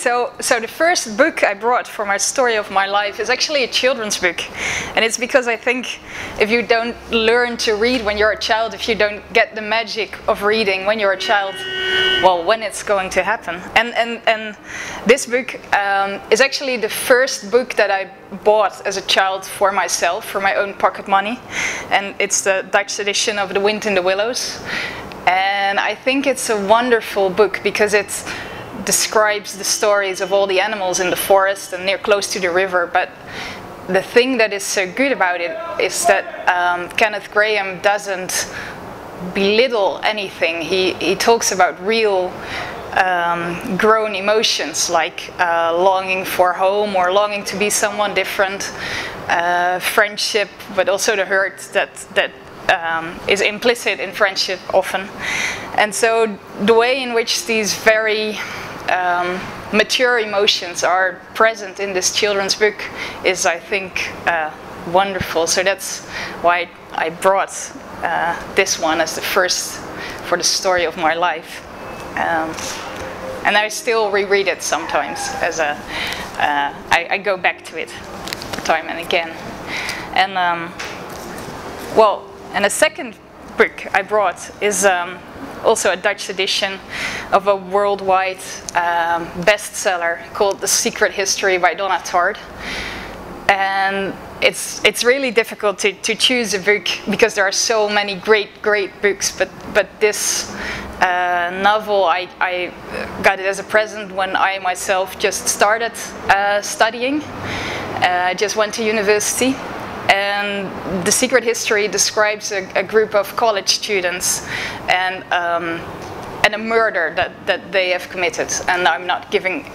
so the first book I brought for my story of my life is actually a children's book. And it's because I think if you don't learn to read when you're a child, if you don't get the magic of reading when you're a child, well, when it's going to happen. And this book is actually the first book that I bought as a child for myself, for my own pocket money. And it's the Dutch edition of The Wind in the Willows. And I think it's a wonderful book because it describes the stories of all the animals in the forest and near close to the river. But the thing that is so good about it is that Kenneth Grahame doesn't belittle anything. He talks about real grown emotions like longing for home or longing to be someone different, friendship, but also the hurt that is implicit in friendship often. And so the way in which these very mature emotions are present in this children's book is, I think, wonderful. So that's why I brought this one as the first for the story of my life. And I still reread it sometimes as I go back to it time and again. And well, and a second book I brought is also a Dutch edition of a worldwide bestseller called The Secret History by Donna Tartt. And it's really difficult to choose a book because there are so many great books, but this novel, I got it as a present when I myself just started studying. I just went to university. And The Secret History describes a group of college students and a murder that they have committed. And I'm not giving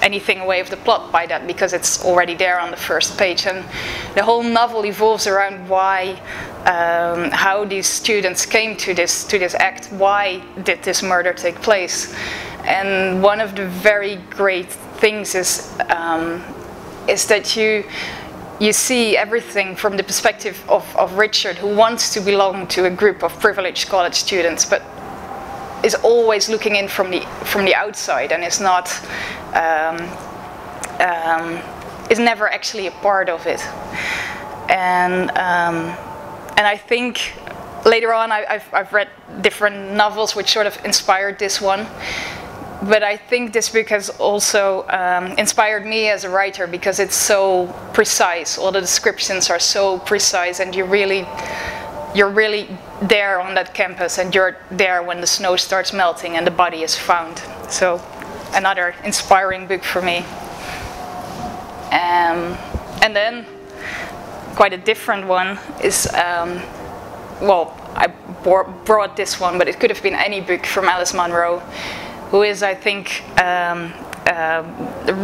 anything away of the plot by that because it's already there on the first page. And the whole novel evolves around why, how these students came to this act. Why did this murder take place? And one of the very great things is that you see everything from the perspective of Richard, who wants to belong to a group of privileged college students, but is always looking in from the outside and is not is never actually a part of it. And I think later on I've read different novels which sort of inspired this one. But I think this book has also inspired me as a writer because it's so precise. All the descriptions are so precise, and you're really there on that campus, and you're there when the snow starts melting and the body is found. So another inspiring book for me. And then quite a different one is, well, I brought this one, but it could have been any book from Alice Munro, who is, I think, a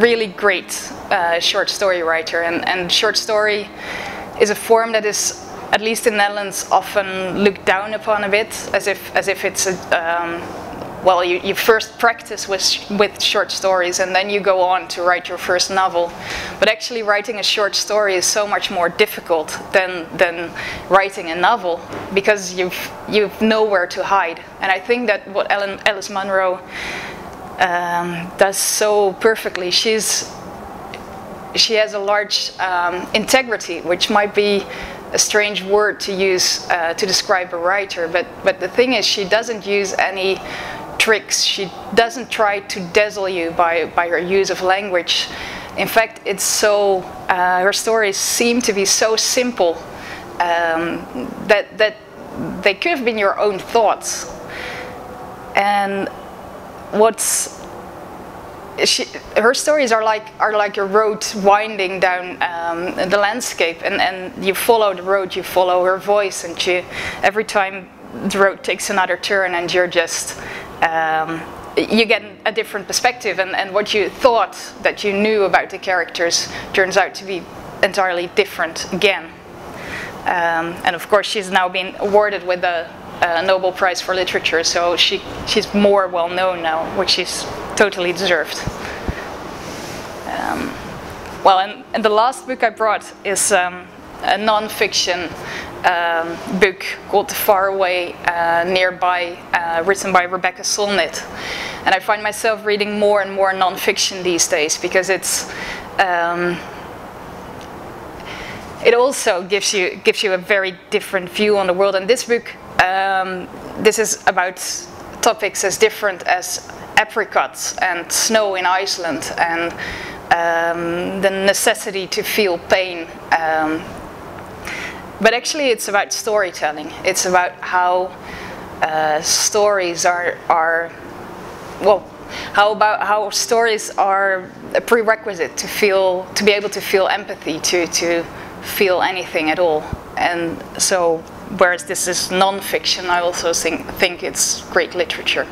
really great short story writer. And short story is a form that is, at least in the Netherlands, often looked down upon a bit, as if it's well, you first practice with short stories and then you go on to write your first novel. But actually writing a short story is so much more difficult than writing a novel, because you've nowhere to hide. And I think that what Alice Munro does so perfectly, she has a large integrity, which might be a strange word to use to describe a writer, but the thing is, she doesn't use any tricks. She doesn't try to dazzle you by her use of language. In fact, it's so her stories seem to be so simple that they could have been your own thoughts. And her stories are like a road winding down the landscape, and you follow the road, you follow her voice, and every time the road takes another turn, and you're just you get a different perspective, and what you thought that you knew about the characters turns out to be entirely different again. And of course, she's now been awarded with a Nobel Prize for Literature, so she's more well known now, which is totally deserved. Well, and the last book I brought is a non-fiction book called The Faraway Nearby, written by Rebecca Solnit, And I find myself reading more and more non-fiction these days, because it also gives you a very different view on the world. And this book, this is about topics as different as apricots and snow in Iceland, and the necessity to feel pain. But actually it's about storytelling. It's about how stories are well, how stories are a prerequisite to be able to feel empathy, to feel anything at all. And so, whereas this is non-fiction, I also think it's great literature.